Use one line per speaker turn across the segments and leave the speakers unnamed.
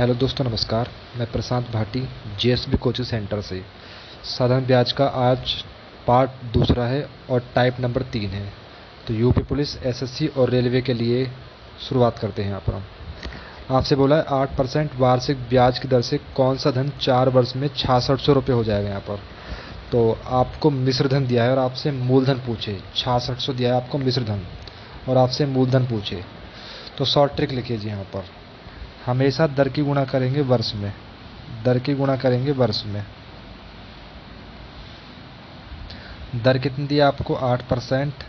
Hello दोस्तों, नमस्कार। मैं प्रशांत भाटी जेएसबी कोचिंग सेंटर से। साधारण ब्याज का आज पार्ट दूसरा है और टाइप नंबर 3 है। तो यूपी पुलिस, एसएससी और रेलवे के लिए शुरुआत करते हैं। यहाँ पर हम आपसे बोला है 8% वार्षिक ब्याज की दर से कौन सा धन 4 वर्ष में 6600 रुपये हो जाएगा। यहाँ पर तो आपको मिश्र धन दिया है और आपसे मूलधन पूछे। 6600 दिया है आपको मिश्र धन और आपसे मूलधन पूछे, तो शॉर्ट ट्रिक लिखिए जी। यहाँ पर हमेशा दर की गुणा करेंगे वर्ष में, दर की गुणा करेंगे वर्ष में। दर कितनी दी आपको 8%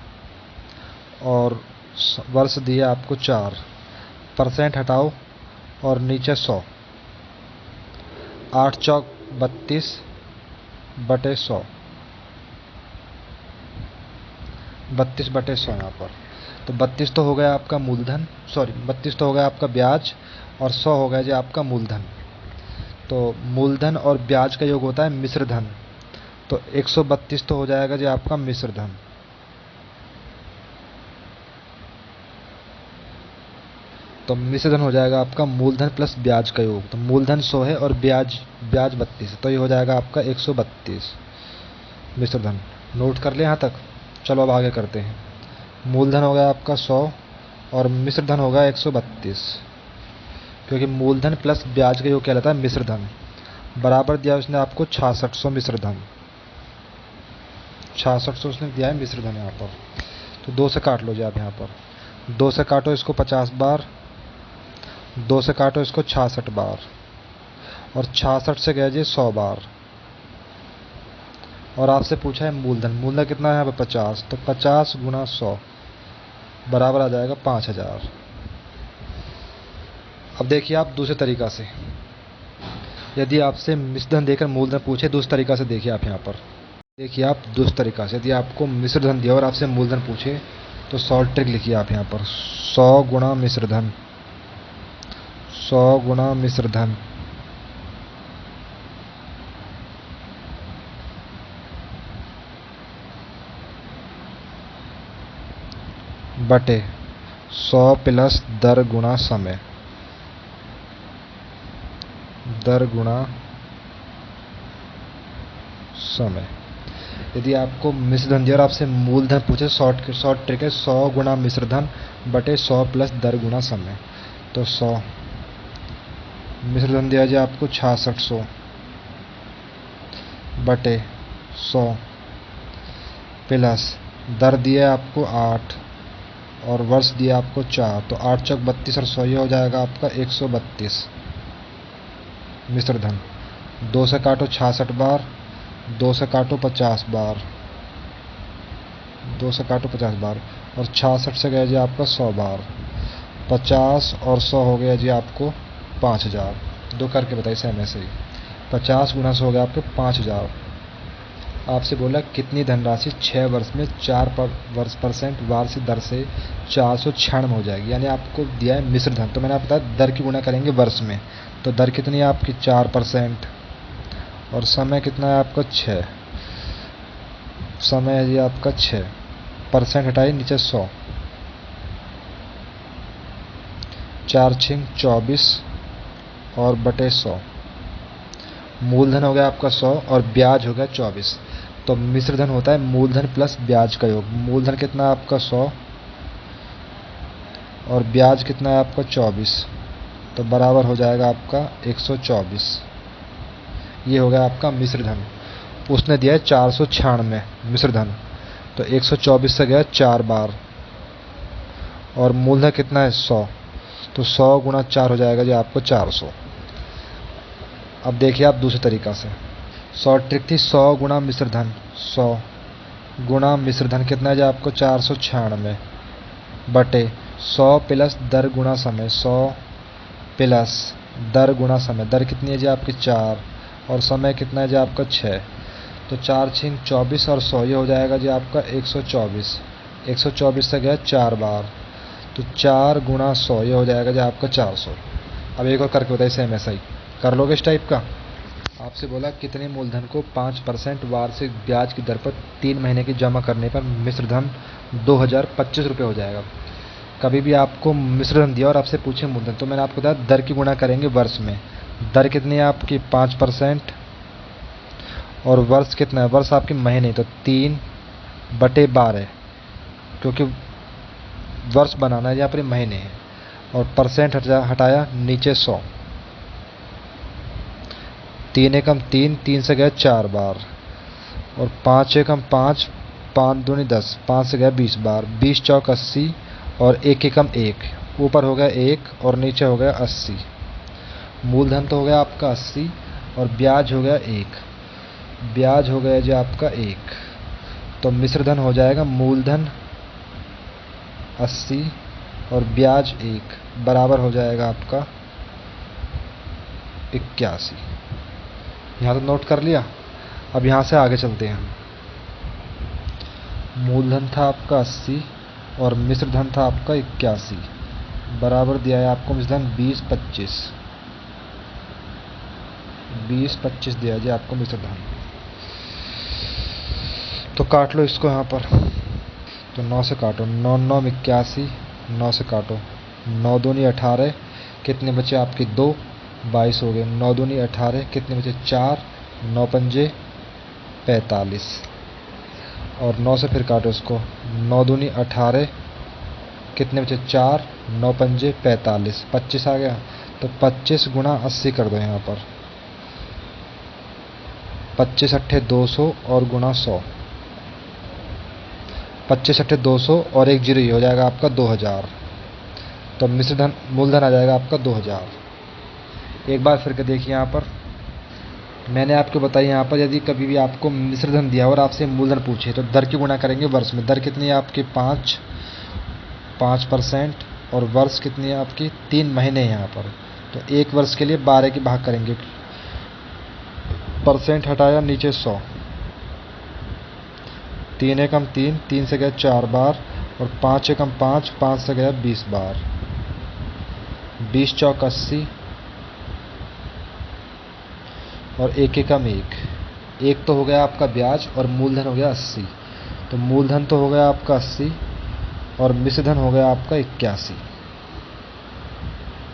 और वर्ष दिया आपको 4। परसेंट हटाओ और नीचे 100। 8 चौक 32 बटे 100, 32 बटे 100 यहाँ पर। तो 32 तो हो गया आपका मूलधन, 32 तो हो गया आपका ब्याज और 100 हो गया जी आपका मूलधन। तो मूलधन और ब्याज का योग होता है मिश्र धन। तो 132 तो हो जाएगा जी आपका मिश्र धन। तो मिश्र धन हो जाएगा आपका मूलधन प्लस ब्याज का योग। तो मूलधन 100 है और ब्याज 32 है, तो ये हो जाएगा आपका 132 मिश्र धन। नोट कर ले यहाँ तक। चलो अब आगे करते हैं। मूलधन हो गया आपका 100 और मिश्र धन होगा 132, क्योंकि मूलधन प्लस ब्याज का योग क्या रहता है मिश्र धन। बराबर दिया उसने आपको 6600 मिश्र धन, 6600 उसने दिया है मिश्र धन यहाँ पर। तो 2 से काट लो जी आप। यहाँ पर 2 से काटो इसको 50 बार, 2 से काटो इसको 66 बार और 66 से गया जी 100 बार। और आपसे पूछा है मूलधन। मूलधन कितना है यहाँ पर 50, तो 50 गुना 100 बराबर आ जाएगा 5000। अब देखिए आप दूसरे तरीका से, यदि आपसे मिश्र धन देकर मूलधन पूछे, दूसरे तरीका से देखिए आप। यहाँ पर देखिए आप दूसरे तरीका से, यदि आपको मिश्र धन दिया और आपसे मूलधन पूछे तो शॉर्ट ट्रिक लिखिए आप। यहाँ पर 100 गुणा मिश्र धन, 100 गुणा मिश्र धन बटे 100 प्लस दर गुणा समय, दर गुणा समय। यदि आपको मिश्र धन दिया और आपसे मूलधन पूछे, शॉर्ट ट्रिक है 100 गुणा मिश्र धन बटे 100 प्लस दर गुणा समय। तो 100 मिश्र धन दिया जाए आपको 6600 बटे 100 प्लस दर दिया आपको 8 और वर्ष दिया आपको 4। तो 8 चौक 32 और 100, ये हो जाएगा आपका 132 मिश्र धन। 2 से काटो 66 बार, 2 से काटो 50 बार, 2 से काटो 50 बार और 66 से गया जी आपका 100 बार। 50 और 100 हो गया जी आपको 5000। 2 करके बताइए सेम ऐसे ही। 50 गुना 100 हो गया आपको 5000। आपसे बोला कितनी धनराशि 6 वर्ष में 4% वार्षिक दर से 496 में हो जाएगी। यानी आपको दिया है मिश्र धन। तो मैंने आपको बताया दर की गुणा करेंगे वर्ष में। तो दर कितनी है आपकी 4% और समय कितना है आपका 6। समय है जी आपका 6। परसेंट हटाइए नीचे 100, 4 6 24 और बटे 100। मूलधन हो गया आपका 100 और ब्याज हो गया 24। तो मिश्र धन होता है मूलधन प्लस ब्याज का योग। मूलधन कितना है आपका 100 और ब्याज कितना है आपका 24, तो बराबर हो जाएगा आपका 124। ये हो गया आपका मिश्र धन। उसने दिया है 496 मिश्र धन, तो 124 से गया 4 बार और मूलधन कितना है 100, तो 100 गुणा 4 हो जाएगा जी आपको 400। अब देखिए आप दूसरे तरीका से। शॉर्ट ट्रिक थी 100 गुणा मिश्र धन, 100 गुणा मिश्र धन कितना है जी आपको 496 बटे 100 प्लस दर गुणा समय, 100 प्लस दर गुणा समय। दर कितनी है जी आपकी 4 और समय कितना है जी आपका 6। तो 4 6 24 और 100, ये हो जाएगा जी आपका 124। 124 से गया 4 बार, तो 4 गुणा 100, ये हो जाएगा जी आपका 400। अब एक और करके बताइए सेम ऐसा ही। कर लोगे इस टाइप का। आपसे बोला कितने मूलधन को 5% वार्षिक ब्याज की दर पर 3 महीने की जमा करने पर मिश्र धन 2025 रुपये हो जाएगा। कभी भी आपको मिश्र धन दिया और आपसे पूछे मूलधन, तो मैंने आपको बताया दर की गुणा करेंगे वर्ष में। दर कितनी है आपकी 5%, और वर्ष कितना है, वर्ष आपके महीने, तो 3/12, क्योंकि वर्ष बनाना है, यहाँ पर महीने है। और परसेंट हटाया नीचे 100, 3 एकम 3, 3 से गया 4 बार, और 5 एकम 5, 5 दूनी 10, 5 से गया 20 बार, 20 चौक 80, और 1 एकम 1, ऊपर हो गया 1 और नीचे हो गया 80। मूलधन तो हो गया आपका 80 और ब्याज हो गया 1, ब्याज हो गया जी आपका 1। तो मिश्र धन हो जाएगा मूलधन 80 और ब्याज 1 बराबर हो जाएगा आपका 81। यहाँ तो नोट कर लिया। अब यहाँ से आगे चलते हैं। मूलधन था आपका 80 और मिश्र धन था आपका 81, बराबर दिया है आपको मिश्र धन 20-25, 20-25 दिया जी आपको मिश्र धन। तो काट लो इसको यहाँ पर, तो 9 से काटो, 9 9 81, 9 से काटो, 9 दूनी 18, कितने बचे आपके 2, 22 हो गए। 9 दूनी 18, कितने बचे 4, 9 पंजे 45, और 9 से फिर काटो इसको, 9 दूनी 18, कितने बचे 4, 9 पंजे 45, 25 आ गया। तो 25 गुणा 80 कर दो यहाँ पर, 25 अट्ठे 200 और गुणा 100, 25 अट्ठे 200 और 1 जीरो, ये हो जाएगा आपका 2000। तो मिश्र धन मूलधन आ जाएगा आपका 2000। एक बार फिर के देखिए यहाँ पर, मैंने आपको बताया यहाँ पर यदि कभी भी आपको मिश्र धन दिया और आपसे मूलधन पूछे तो दर की गुणा करेंगे वर्ष में। दर कितनी है आपकी 5%, और वर्ष कितनी है आपकी 3 महीने यहाँ पर। तो 1 वर्ष के लिए 12 की भाग करेंगे, परसेंट हटाया नीचे 100, 3 एकम 3, 3 से गया 4 बार, और 5 एकम 5, 5 से गया 20 बार, 20 चौक 80, और 1 एकम 1, 1 तो हो गया आपका ब्याज और मूलधन हो गया 80। तो मूलधन तो हो गया आपका 80 और मिश्र धन हो गया आपका 81।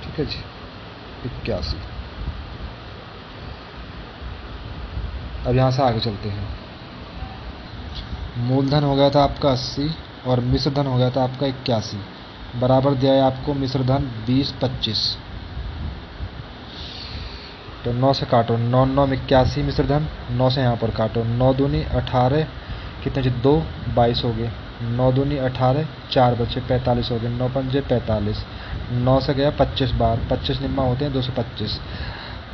ठीक है जी, 81। अब यहाँ से आगे चलते हैं। मूलधन हो गया था आपका 80 और मिश्र धन हो गया था आपका 81, बराबर दिया है आपको मिश्र धन 20-25। तो 9 से काटो, 9 9 81 मिश्र धन, 9 से यहाँ पर काटो, 9 दूनी 18, कितने जी 2, 22 हो गए। 9 दूनी 18, 4 बचे 45 हो गए, 9 पंजे 45, 9 से गया 25 बार, 25 निम्मा होते हैं 225।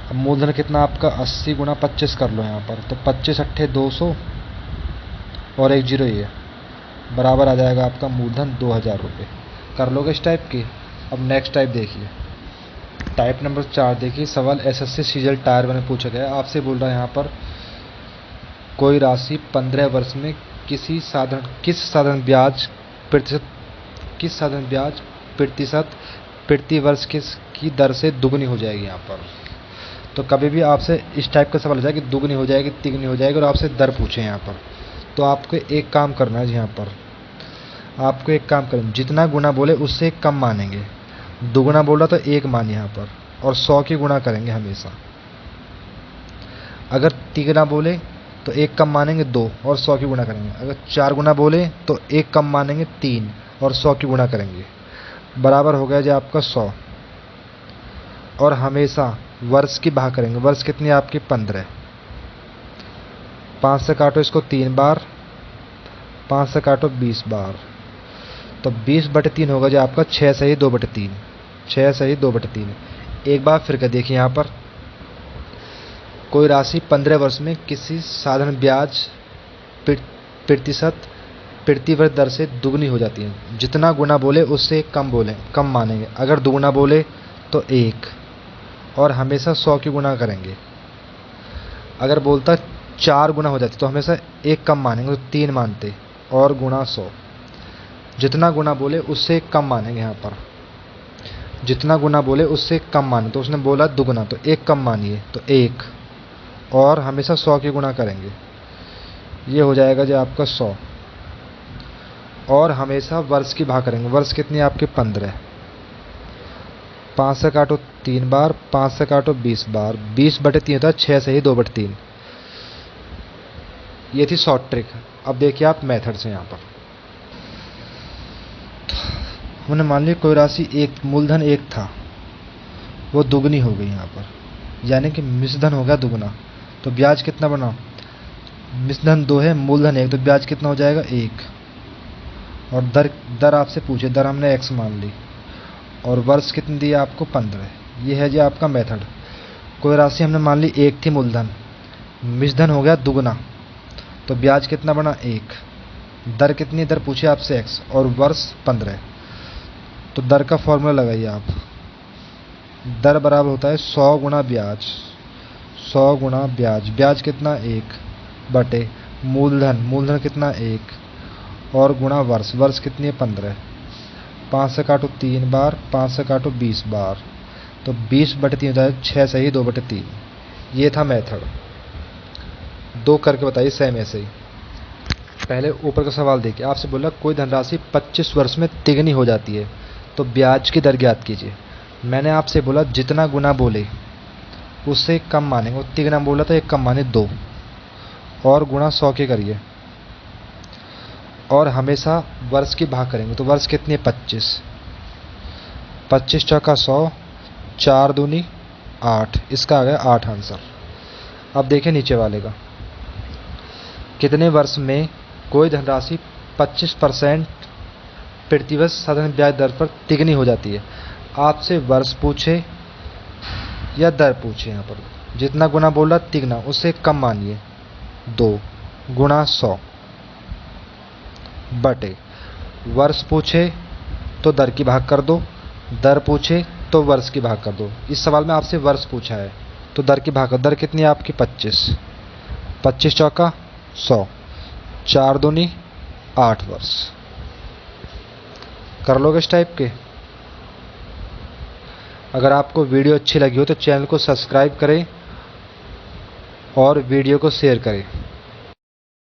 अब मूलधन कितना आपका 80 गुणा 25 कर लो यहाँ पर, तो 25 अट्ठे 200 और 1 जीरो, ये बराबर आ जाएगा आपका मूलधन 2000 रुपये। कर लोगे इस टाइप की। अब नेक्स्ट टाइप देखिए, टाइप नंबर 4 देखिए। सवाल एसएससी सीजीएल टायर 1 में पूछा गया। आपसे बोल रहा है यहाँ पर कोई राशि 15 वर्ष में किस साधारण ब्याज प्रतिशत प्रति वर्ष की दर से दुगनी हो जाएगी यहाँ पर। तो कभी भी आपसे इस टाइप का सवाल हो जाएगा कि दुगनी हो जाएगी, तिगनी हो जाएगी, और आपसे दर पूछे यहाँ पर, तो आपको एक काम करना है यहाँ पर, आपको एक काम करना, जितना गुना बोले उससे एक कम मानेंगे। दुगुना बोला तो 1 मान यहाँ पर, और 100 की गुणा करेंगे हमेशा। अगर तिगुना बोले तो 1 कम मानेंगे 2 और 100 की गुणा करेंगे। अगर 4 गुना बोले तो 1 कम मानेंगे 3 और 100 की गुणा करेंगे। बराबर हो गया जी आपका 100। और हमेशा वर्ष की भाग करेंगे। वर्ष कितनी है आपकी 15। 5 से काटो इसको 3 बार, 5 से काटो 20 बार, तो 20/3 होगा जो आपका 6 सही 2/3, 6 सही 2/3। एक बार फिर कर देखिए यहाँ पर, कोई राशि 15 वर्ष में किसी साधारण ब्याज प्रतिशत प्रति वर्ष दर से दुगनी हो जाती है। जितना गुना बोले उससे कम मानेंगे। अगर दुगुना बोले तो 1, और हमेशा 100 की गुना करेंगे। अगर बोलता 4 गुना हो जाती तो हमेशा 1 कम मानेंगे, तो 3 मानते और गुणा 100। जितना गुना बोले उससे कम मानेंगे। यहाँ पर जितना गुना बोले उससे कम माने, तो उसने बोला दुगुना तो 1 कम मानिए, तो 1, और हमेशा 100 की गुणा करेंगे। ये हो जाएगा जो आपका 100। और हमेशा वर्ष की भाग करेंगे। वर्ष कितनी है आपके 15। 5 से काटो 3 बार, 5 से काटो 20 बार, 20/3 होता है 6 से ही 2/3। ये थी शॉर्ट ट्रिक। अब देखिए आप मेथड से यहाँ पर हमने मान लिया कोई राशि एक मूलधन 1 था, वो दुगनी हो गई यहाँ पर, यानी कि मिश्रधन हो गया दुगना। तो ब्याज कितना बना? मिश्रधन 2 है, मूलधन 1, तो ब्याज कितना हो जाएगा 1। और दर आपसे पूछे, दर हमने x मान ली, और वर्ष कितनी दिया आपको 15। ये है जी आपका मेथड। कोई राशि हमने मान ली 1 थी मूलधन, मिश्रधन हो गया दुगना, तो ब्याज कितना बना 1। दर कितनी? दर पूछे आपसे x, और वर्ष 15। तो दर का फॉर्मूला लगाइए आप। दर बराबर होता है 100 गुणा ब्याज। 100 गुणा ब्याज, ब्याज कितना 1 बटे मूलधन, मूलधन कितना 1, और गुणा वर्ष, वर्ष कितनी है 15। 5 से काटो 3 बार, 5 से काटो 20 बार, तो 20/3 होता है 6 से ही 2/3। ये था मेथड। 2 करके बताइए सेम ऐसे ही। पहले ऊपर का सवाल देखिए, आपसे बोला कोई धनराशि 25 वर्ष में तिगनी हो जाती है, तो ब्याज की दर ज्ञात कीजिए। मैंने आपसे बोला जितना गुना बोले उससे कम मानेंगे, तिगना बोला तो एक कम माने 2, और गुणा 100 के करिए, और हमेशा वर्ष की भाग करेंगे। तो वर्ष कितनी है 25। 25 चौका 100, 4 दूनी 8, इसका आ गया 8 आंसर। अब देखें नीचे वाले का, कितने वर्ष में कोई धनराशि 25% प्रतिवर्ष साधारण ब्याज दर पर तिगनी हो जाती है। आपसे वर्ष पूछे या दर पूछे, यहाँ पर जितना गुना बोल रहा तिगना, उससे कम मानिए 2 गुणा 100 बटे वर्ष पूछे तो दर की भाग कर दो, दर पूछे तो वर्ष की भाग कर दो। इस सवाल में आपसे वर्ष पूछा है तो दर की भाग, दर कितनी है आपकी 25। 25 चौका 100, 4 दूनी 8 वर्ष। कर लोगे इस टाइप के। अगर आपको वीडियो अच्छी लगी हो तो चैनल को सब्सक्राइब करें और वीडियो को शेयर करें।